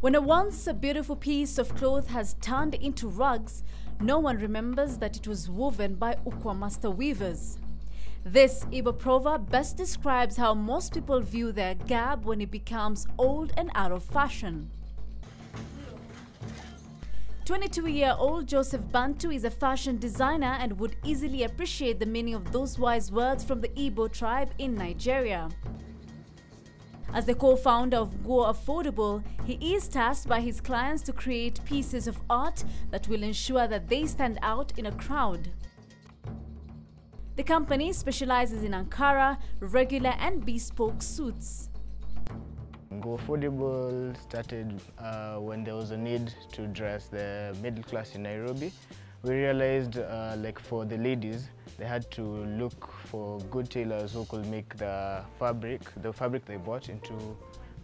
When a once a beautiful piece of cloth has turned into rugs, no one remembers that it was woven by Ukwa master weavers. This Igbo proverb best describes how most people view their garb when it becomes old and out of fashion. 22-year-old Joseph Bantu is a fashion designer and would easily appreciate the meaning of those wise words from the Igbo tribe in Nigeria. As the co-founder of Nguo Affordable, he is tasked by his clients to create pieces of art that will ensure that they stand out in a crowd. The company specializes in Ankara, regular and bespoke suits. Nguo Affordable started when there was a need to dress the middle class in Nairobi. We realized like for the ladies, they had to look for good tailors who could make the fabric they bought into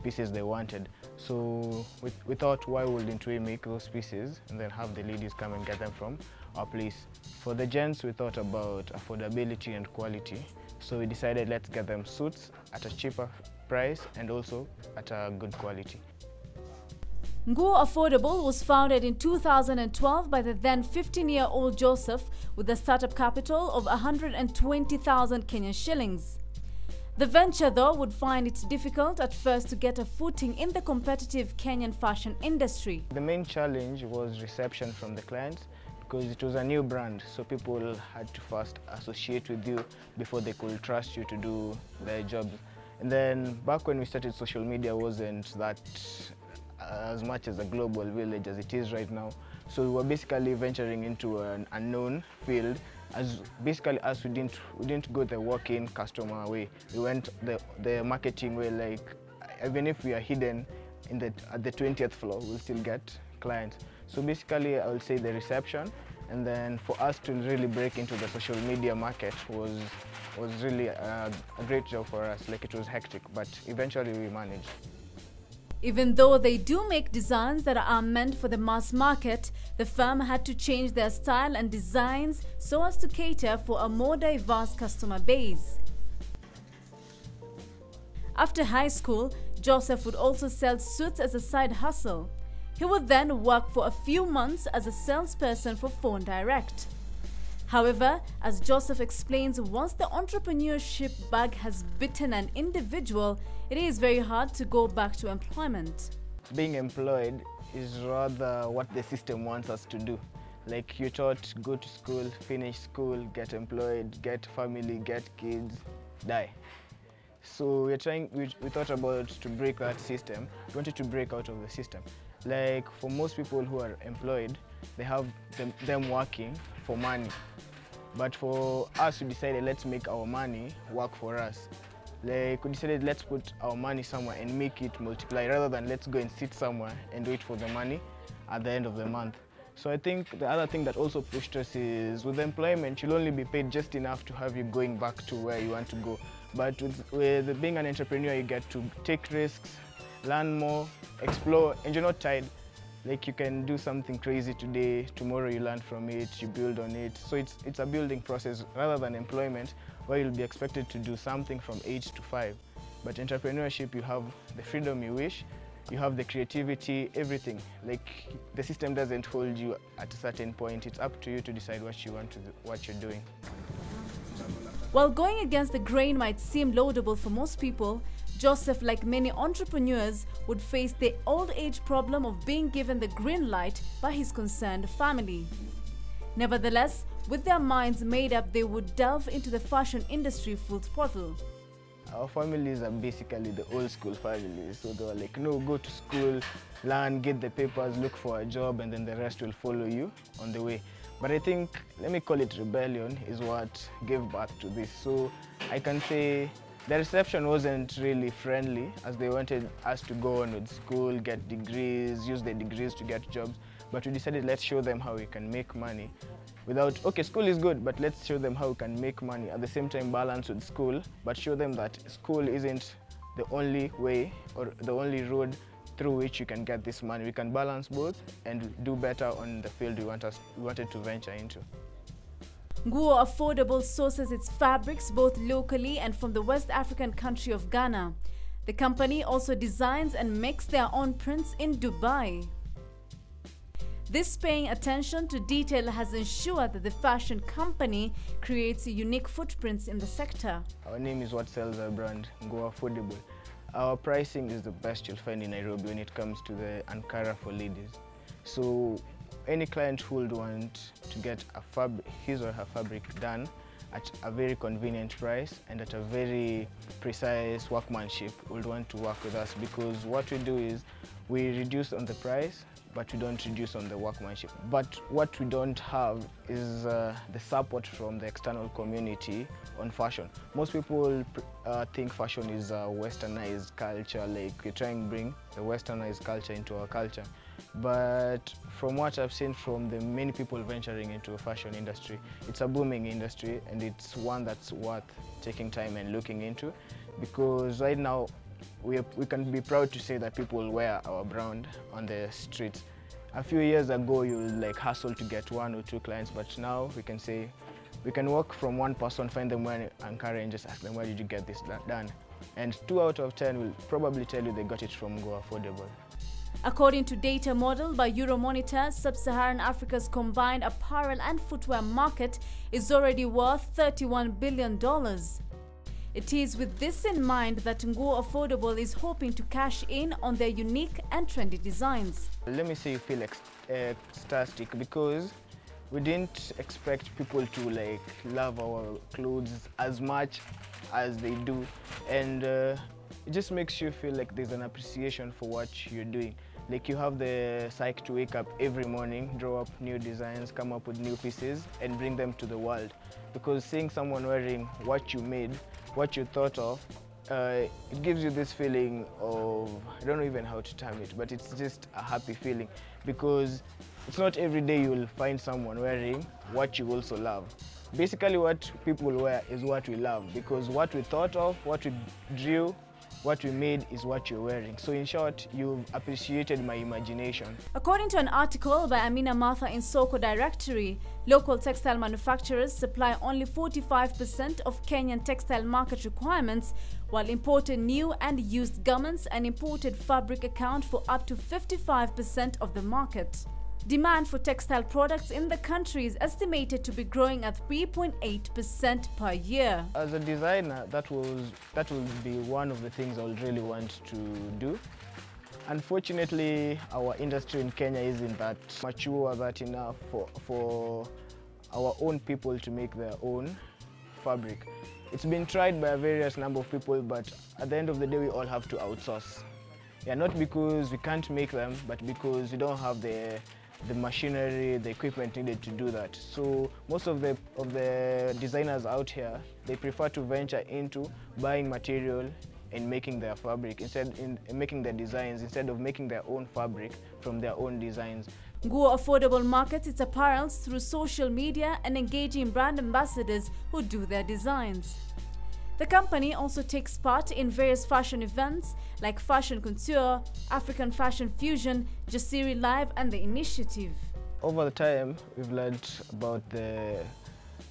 pieces they wanted. So we thought, why wouldn't we make those pieces and then have the ladies come and get them from our place? For the gents, we thought about affordability and quality. So we decided, let's get them suits at a cheaper price and also at a good quality. Nguo Affordable was founded in 2012 by the then 15-year-old Joseph with a startup capital of 120,000 Kenyan shillings. The venture, though, would find it difficult at first to get a footing in the competitive Kenyan fashion industry. The main challenge was reception from the clients because it was a new brand, so people had to first associate with you before they could trust you to do their job. And then back when we started, social media wasn't that as much as a global village as it is right now. So we were basically venturing into an unknown field. As we didn't go the walk-in customer way. We went the marketing way. Like even if we are hidden at the 20th floor, we'll still get clients. So basically, I would say the reception, and then for us to really break into the social media market was really a great job for us. Like it was hectic, but eventually we managed. Even though they do make designs that are meant for the mass market, the firm had to change their style and designs so as to cater for a more diverse customer base. After high school, Joseph would also sell suits as a side hustle. He would then work for a few months as a salesperson for Phone Direct. However, as Joseph explains, once the entrepreneurship bug has bitten an individual, it is very hard to go back to employment. Being employed is rather what the system wants us to do. Like you're taught, go to school, finish school, get employed, get family, get kids, die. So we thought about to break that system. We wanted to break out of the system. Like for most people who are employed, they have them working for money. But for us, we decided let's make our money work for us. Like we decided let's put our money somewhere and make it multiply rather than let's go and sit somewhere and wait for the money at the end of the month. So I think the other thing that also pushed us is with employment, you'll only be paid just enough to have you going back to where you want to go. But with being an entrepreneur, you get to take risks, learn more, explore, and you're not tied. Like you can do something crazy today, tomorrow you learn from it, you build on it. So it's a building process rather than employment where you'll be expected to do something from 8 to 5. But entrepreneurship, you have the freedom you wish, you have the creativity, everything. Like the system doesn't hold you at a certain point. It's up to you to decide what you want to do, what you're doing. While going against the grain might seem laudable for most people, Joseph, like many entrepreneurs, would face the old age problem of being given the green light by his concerned family. Nevertheless, with their minds made up, they would delve into the fashion industry full throttle. Our families are basically the old school families. So they were like, no, go to school, learn, get the papers, look for a job, and then the rest will follow you on the way. But I think, let me call it rebellion, is what gave birth to this. So I can say the reception wasn't really friendly, as they wanted us to go on with school, get degrees, use the degrees to get jobs. But we decided let's show them how we can make money without, okay, school is good, but let's show them how we can make money. At the same time, balance with school, but show them that school isn't the only way or the only road through which you can get this money. We can balance both and do better on the field we wanted to venture into. Nguo Affordable sources its fabrics both locally and from the West African country of Ghana. The company also designs and makes their own prints in Dubai. This paying attention to detail has ensured that the fashion company creates unique footprints in the sector. Our name is what sells our brand, Nguo Affordable. Our pricing is the best you'll find in Nairobi when it comes to the Ankara for ladies. So any client who would want to get his or her fabric done at a very convenient price and at a very precise workmanship would want to work with us, because what we do is we reduce on the price, but we don't reduce on the workmanship. But what we don't have is the support from the external community on fashion. Most people think fashion is a westernized culture, like we try and bring the westernized culture into our culture. But from what I've seen from the many people venturing into the fashion industry, it's a booming industry, and it's one that's worth taking time and looking into, because right now we can be proud to say that people wear our brand on the streets. A few years ago, you like hustle to get 1 or 2 clients, but now we can say we can walk from one person, find them wearing Ankara, and just ask them, where did you get this done? And 2 out of 10 will probably tell you they got it from Nguo Affordable. According to data modeled by Euromonitor, Sub-Saharan Africa's combined apparel and footwear market is already worth $31 billion. It is with this in mind that Nguo Affordable is hoping to cash in on their unique and trendy designs. Let me say you feel ecstatic, because we didn't expect people to like love our clothes as much as they do, and it just makes you feel like there's an appreciation for what you're doing. Like you have the psyche to wake up every morning, draw up new designs, come up with new pieces and bring them to the world. Because seeing someone wearing what you made, what you thought of, it gives you this feeling of, I don't know even how to term it, but it's just a happy feeling, because it's not every day you will find someone wearing what you also love. Basically what people wear is what we love, because what we thought of, what we drew, what we made is what you're wearing. So in short, you've appreciated my imagination. According to an article by Amina Martha in Soko Directory, local textile manufacturers supply only 45% of Kenyan textile market requirements, while imported new and used garments and imported fabric account for up to 55% of the market. Demand for textile products in the country is estimated to be growing at 3.8% per year. As a designer, that will be one of the things I would really want to do. Unfortunately, our industry in Kenya isn't that mature, that enough for our own people to make their own fabric. It's been tried by a various number of people, but at the end of the day, we all have to outsource. Yeah, not because we can't make them, but because we don't have the machinery, the equipment needed to do that. So most of the designers out here, they prefer to venture into buying material and making their fabric, making their designs, instead of making their own fabric from their own designs. Nguo Affordable markets its apparels through social media and engaging brand ambassadors who do their designs. The company also takes part in various fashion events like Fashion Couture, African Fashion Fusion, Jasiri Live and The Initiative. Over the time, we've learned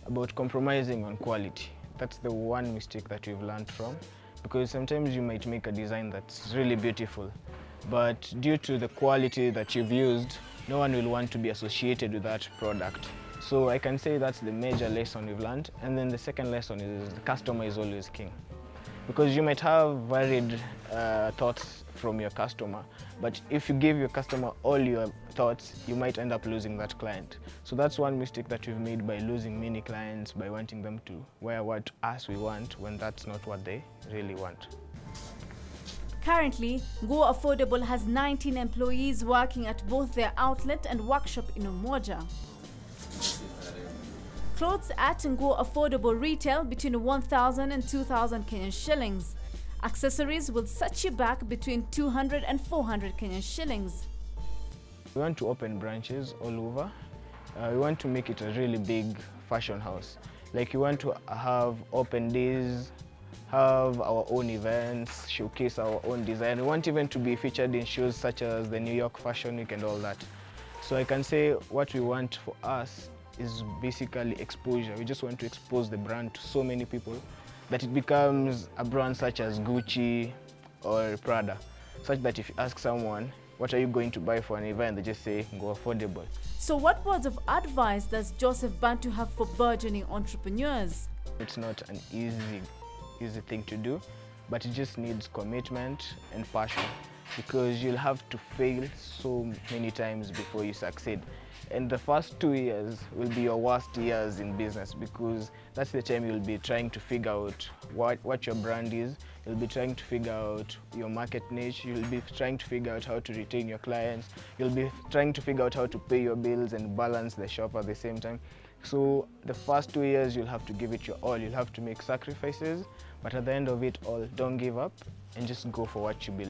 about compromising on quality. That's the one mistake that we've learned from, because sometimes you might make a design that's really beautiful, but due to the quality that you've used, no one will want to be associated with that product. So I can say that's the major lesson we've learned. And then the second lesson is the customer is always king. Because you might have varied thoughts from your customer, but if you give your customer all your thoughts, you might end up losing that client. So that's one mistake that we've made by losing many clients, by wanting them to wear what we want when that's not what they really want. Currently, Nguo Affordable has 19 employees working at both their outlet and workshop in Umoja. Clothes at Nguo Affordable retail between 1,000 and 2,000 Kenyan shillings. Accessories will set you back between 200 and 400 Kenyan shillings. We want to open branches all over. We want to make it a really big fashion house. Like, we want to have open days, have our own events, showcase our own design. We want even to be featured in shows such as the New York Fashion Week and all that. So I can say what we want for us is basically exposure. We just want to expose the brand to so many people that it becomes a brand such as Gucci, or Prada, such that if you ask someone, what are you going to buy for an event, they just say, go affordable. So what words of advice does Joseph Bantu have for burgeoning entrepreneurs? It's not an easy thing to do, but it just needs commitment and passion, because you'll have to fail so many times before you succeed. And the first 2 years will be your worst years in business, because that's the time you'll be trying to figure out what your brand is. You'll be trying to figure out your market niche. You'll be trying to figure out how to retain your clients. You'll be trying to figure out how to pay your bills and balance the shop at the same time. So the first 2 years, you'll have to give it your all. You'll have to make sacrifices, but at the end of it all, don't give up and just go for what you believe.